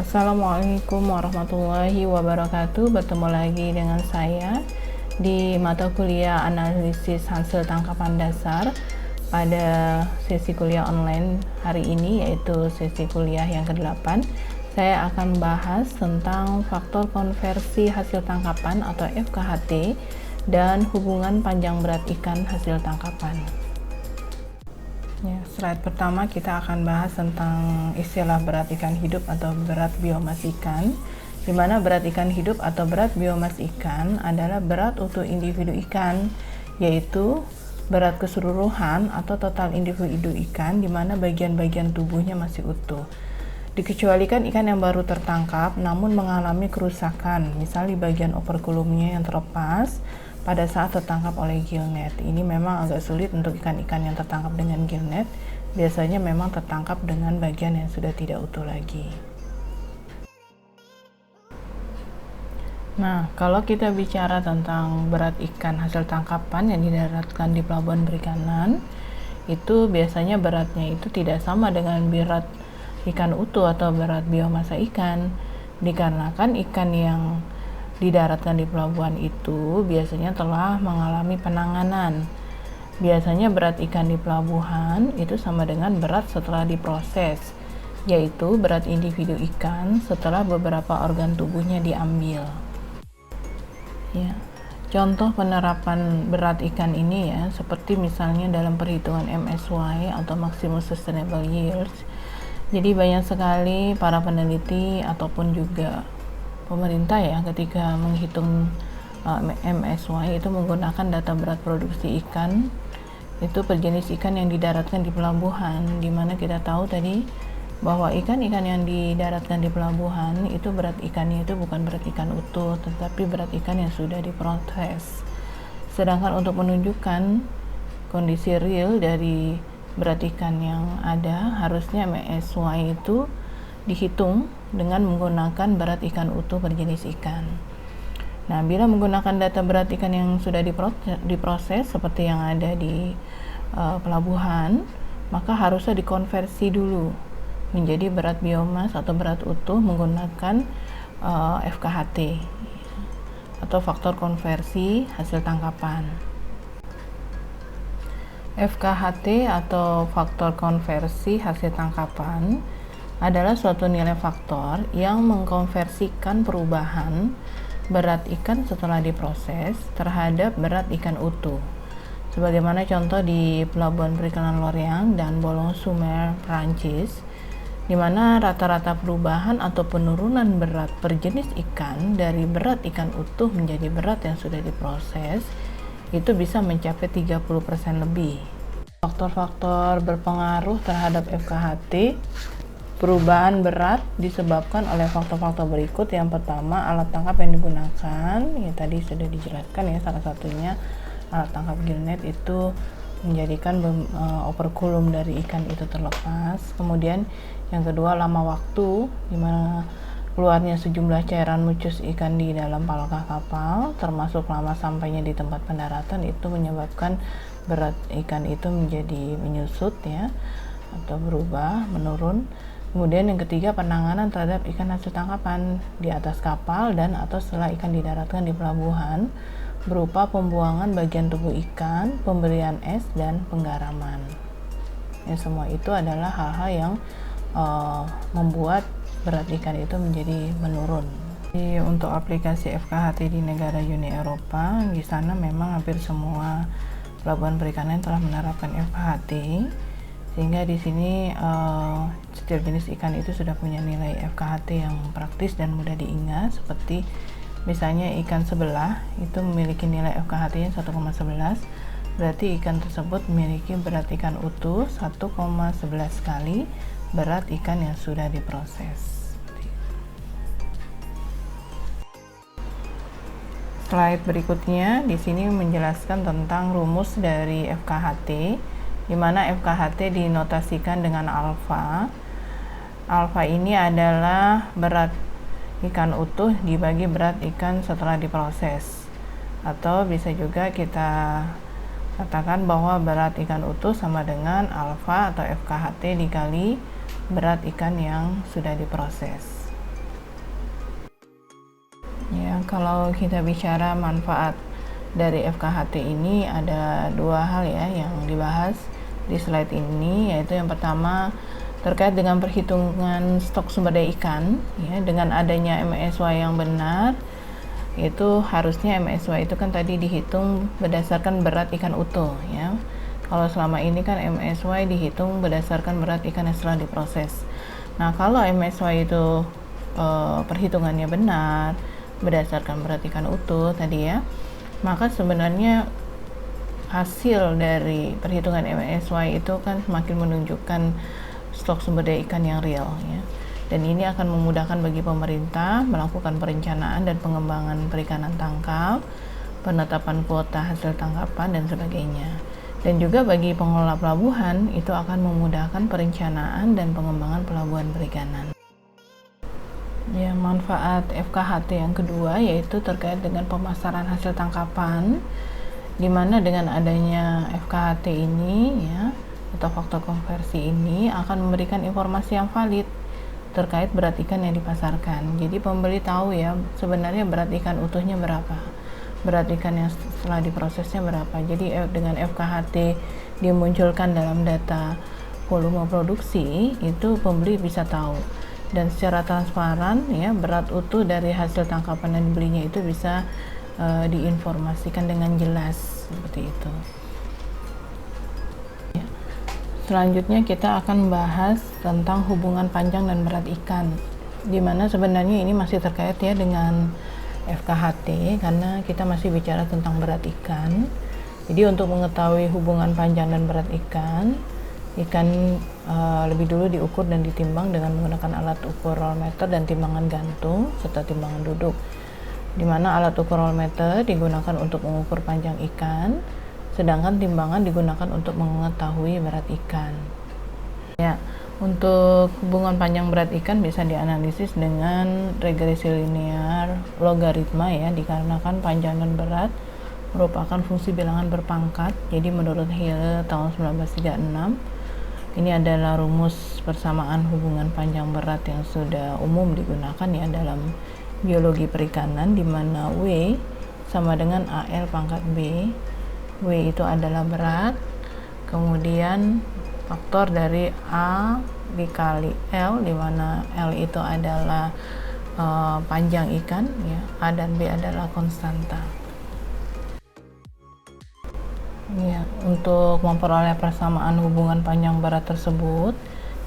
Assalamualaikum warahmatullahi wabarakatuh. Bertemu lagi dengan saya di mata kuliah analisis hasil tangkapan dasar pada sesi kuliah online hari ini, yaitu sesi kuliah yang ke-8. Saya akan bahas tentang faktor konversi hasil tangkapan atau FKHT dan hubungan panjang berat ikan hasil tangkapan. Ya, slide pertama kita akan bahas tentang istilah berat ikan hidup atau berat biomas ikan, di mana berat ikan hidup atau berat biomas ikan adalah berat utuh individu ikan, yaitu berat keseluruhan atau total individu ikan di mana bagian-bagian tubuhnya masih utuh. Dikecualikan ikan yang baru tertangkap namun mengalami kerusakan, misalnya di bagian operkulumnya yang terlepas pada saat tertangkap oleh gillnet. Ini memang agak sulit untuk ikan-ikan yang tertangkap dengan gillnet. Biasanya memang tertangkap dengan bagian yang sudah tidak utuh lagi. Nah, kalau kita bicara tentang berat ikan hasil tangkapan yang didaratkan di pelabuhan perikanan, itu biasanya beratnya itu tidak sama dengan berat ikan utuh atau berat biomasa ikan, dikarenakan ikan yang didaratkan di pelabuhan itu biasanya telah mengalami penanganan. Biasanya berat ikan di pelabuhan itu sama dengan berat setelah diproses, yaitu berat individu ikan setelah beberapa organ tubuhnya diambil. Ya, contoh penerapan berat ikan ini ya, seperti misalnya dalam perhitungan MSY atau Maximum Sustainable Yields. Jadi banyak sekali para peneliti ataupun juga pemerintah ya ketika menghitung MSY itu menggunakan data berat produksi ikan itu per jenis ikan yang didaratkan di pelabuhan, dimana kita tahu tadi bahwa ikan-ikan yang didaratkan di pelabuhan itu berat ikannya itu bukan berat ikan utuh tetapi berat ikan yang sudah diproses. Sedangkan untuk menunjukkan kondisi real dari berat ikan yang ada, harusnya MSY itu dihitung dengan menggunakan berat ikan utuh per jenis ikan. Nah, bila menggunakan data berat ikan yang sudah diproses seperti yang ada di pelabuhan, maka harusnya dikonversi dulu menjadi berat biomas atau berat utuh menggunakan FKHT atau faktor konversi hasil tangkapan. FKHT atau faktor konversi hasil tangkapan adalah suatu nilai faktor yang mengkonversikan perubahan berat ikan setelah diproses terhadap berat ikan utuh. Sebagaimana contoh di Pelabuhan Perikanan Lorient dan Boulogne-sur-Mer, Prancis, di mana rata-rata perubahan atau penurunan berat per jenis ikan dari berat ikan utuh menjadi berat yang sudah diproses itu bisa mencapai 30% lebih. Faktor-faktor berpengaruh terhadap FKHT perubahan berat disebabkan oleh faktor-faktor berikut. Yang pertama, alat tangkap yang digunakan, ya tadi sudah dijelaskan ya, salah satunya alat tangkap gillnet itu menjadikan operkulum dari ikan itu terlepas. Kemudian yang kedua, lama waktu di mana keluarnya sejumlah cairan mucus ikan di dalam palka kapal, termasuk lama sampainya di tempat pendaratan, itu menyebabkan berat ikan itu menjadi menyusut ya, atau berubah, menurun. Kemudian yang ketiga, penanganan terhadap ikan hasil tangkapan di atas kapal dan atau setelah ikan didaratkan di pelabuhan berupa pembuangan bagian tubuh ikan, pemberian es, dan penggaraman. Ya, semua itu adalah hal-hal yang membuat berat ikan itu menjadi menurun. Jadi, untuk aplikasi FKHT di negara Uni Eropa, di sana memang hampir semua pelabuhan perikanan telah menerapkan FKHT, sehingga di sini setiap jenis ikan itu sudah punya nilai FKHT yang praktis dan mudah diingat. Seperti misalnya ikan sebelah itu memiliki nilai FKHT-nya 1,11, berarti ikan tersebut memiliki berat ikan utuh 1,11 kali berat ikan yang sudah diproses. Slide berikutnya di sini menjelaskan tentang rumus dari FKHT, di mana FKHT dinotasikan dengan alfa. Alfa ini adalah berat ikan utuh dibagi berat ikan setelah diproses, atau bisa juga kita katakan bahwa berat ikan utuh sama dengan alfa atau FKHT dikali berat ikan yang sudah diproses. kalau kita bicara manfaat dari FKHT ini ada dua hal ya yang dibahas di slide ini, yaitu yang pertama terkait dengan perhitungan stok sumber daya ikan ya. Dengan adanya MSY yang benar, itu harusnya MSY itu kan tadi dihitung berdasarkan berat ikan utuh ya. Kalau selama ini kan MSY dihitung berdasarkan berat ikan yang setelah diproses. Nah, kalau MSY itu perhitungannya benar berdasarkan berat ikan utuh tadi ya, maka sebenarnya hasil dari perhitungan MSY itu kan semakin menunjukkan stok sumber daya ikan yang real ya. Dan ini akan memudahkan bagi pemerintah melakukan perencanaan dan pengembangan perikanan tangkap, penetapan kuota hasil tangkapan dan sebagainya. Dan juga bagi pengelola pelabuhan itu akan memudahkan perencanaan dan pengembangan pelabuhan perikanan. Ya, manfaat FKHT yang kedua yaitu terkait dengan pemasaran hasil tangkapan, di mana dengan adanya FKHT ini ya atau faktor konversi ini akan memberikan informasi yang valid terkait berat ikan yang dipasarkan. Jadi pembeli tahu ya sebenarnya berat ikan utuhnya berapa, berat ikan yang setelah diprosesnya berapa. Jadi dengan FKHT dimunculkan dalam data volume produksi, itu pembeli bisa tahu, dan secara transparan ya berat utuh dari hasil tangkapan yang dibelinya itu bisa diinformasikan dengan jelas seperti itu. Selanjutnya kita akan bahas tentang hubungan panjang dan berat ikan, dimana sebenarnya ini masih terkait ya dengan FKHT karena kita masih bicara tentang berat ikan. Jadi untuk mengetahui hubungan panjang dan berat ikan lebih dulu diukur dan ditimbang dengan menggunakan alat ukur roll meter dan timbangan gantung serta timbangan duduk, dimana alat ukur roll meter digunakan untuk mengukur panjang ikan, sedangkan timbangan digunakan untuk mengetahui berat ikan. Ya, untuk hubungan panjang berat ikan bisa dianalisis dengan regresi linear logaritma ya, dikarenakan panjang dan berat merupakan fungsi bilangan berpangkat. Jadi menurut Hill tahun 1936, ini adalah rumus persamaan hubungan panjang berat yang sudah umum digunakan ya dalam biologi perikanan, di mana W sama dengan AL pangkat B. W itu adalah berat, kemudian faktor dari A dikali L, di mana L itu adalah panjang ikan ya, A dan B adalah konstanta. Ya, untuk memperoleh persamaan hubungan panjang berat tersebut,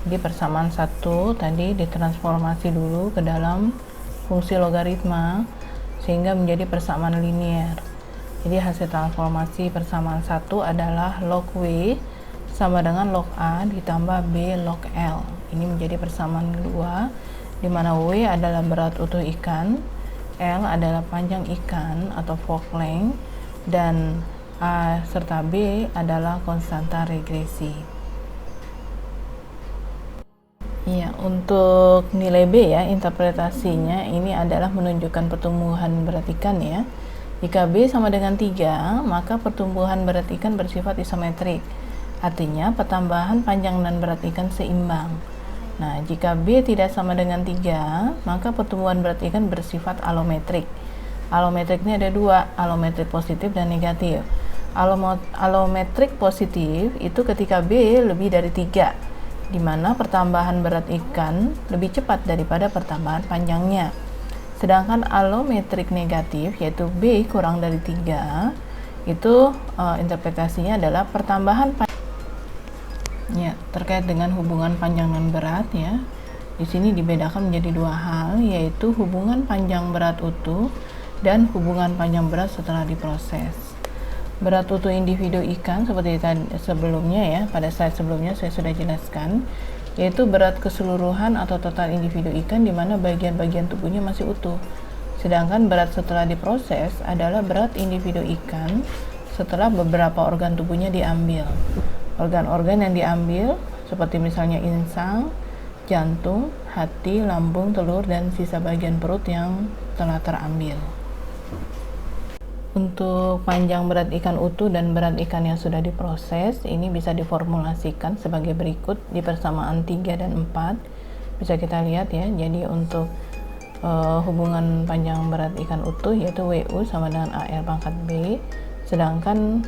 jadi persamaan satu tadi ditransformasi dulu ke dalam fungsi logaritma sehingga menjadi persamaan linear. Jadi hasil transformasi persamaan satu adalah log W sama dengan log A ditambah B log L. Ini menjadi persamaan kedua, di mana W adalah berat utuh ikan, L adalah panjang ikan atau fork length, dan A serta B adalah konstanta regresi. Ya, untuk nilai B ya, interpretasinya ini adalah menunjukkan pertumbuhan berat ikan ya. Jika B sama dengan 3, maka pertumbuhan berat ikan bersifat isometrik. Artinya pertambahan panjang dan berat ikan seimbang. Nah, jika B tidak sama dengan 3, maka pertumbuhan berat ikan bersifat alometrik. Alometrik ini ada dua, alometrik positif dan negatif. Alometrik positif itu ketika B lebih dari 3, di mana pertambahan berat ikan lebih cepat daripada pertambahan panjangnya. Sedangkan alometrik negatif yaitu B kurang dari 3, itu interpretasinya adalah pertambahan ya, terkait dengan hubungan panjang dan berat ya. Di sini dibedakan menjadi dua hal, yaitu hubungan panjang berat utuh dan hubungan panjang berat setelah diproses. Berat utuh individu ikan seperti tadi sebelumnya ya, pada slide sebelumnya saya sudah jelaskan, yaitu berat keseluruhan atau total individu ikan di mana bagian-bagian tubuhnya masih utuh. Sedangkan berat setelah diproses adalah berat individu ikan setelah beberapa organ tubuhnya diambil. Organ-organ yang diambil seperti misalnya insang, jantung, hati, lambung, telur, dan sisa bagian perut yang telah terambil. Untuk panjang berat ikan utuh dan berat ikan yang sudah diproses, ini bisa diformulasikan sebagai berikut di persamaan 3 dan 4. Bisa kita lihat ya, jadi untuk hubungan panjang berat ikan utuh yaitu WU sama dengan AL pangkat B, sedangkan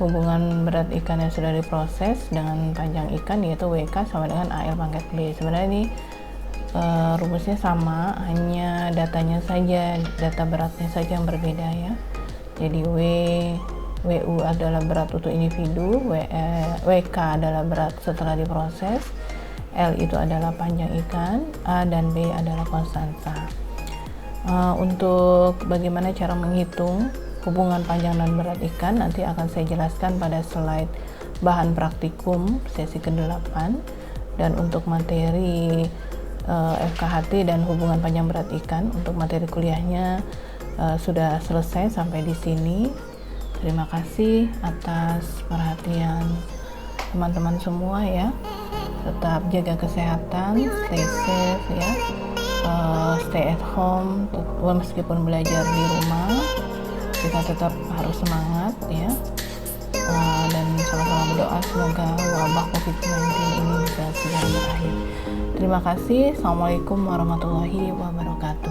hubungan berat ikan yang sudah diproses dengan panjang ikan yaitu WK sama dengan AL pangkat B. Sebenarnya ini rumusnya sama, hanya datanya saja, data beratnya saja yang berbeda ya. Jadi WU adalah berat untuk individu, WK adalah berat setelah diproses, L itu adalah panjang ikan, A dan B adalah konstanta. Untuk bagaimana cara menghitung hubungan panjang dan berat ikan nanti akan saya jelaskan pada slide bahan praktikum sesi ke-8. Dan untuk materi FKHT dan hubungan panjang berat ikan untuk materi kuliahnya sudah selesai sampai di sini. Terima kasih atas perhatian teman-teman semua ya. Tetap jaga kesehatan, stay safe ya, stay at home meskipun belajar di rumah. Kita tetap harus semangat ya, dan sama-sama berdoa semoga wabah COVID-19 ini bisa segera berakhir. Terima kasih. Assalamualaikum warahmatullahi wabarakatuh.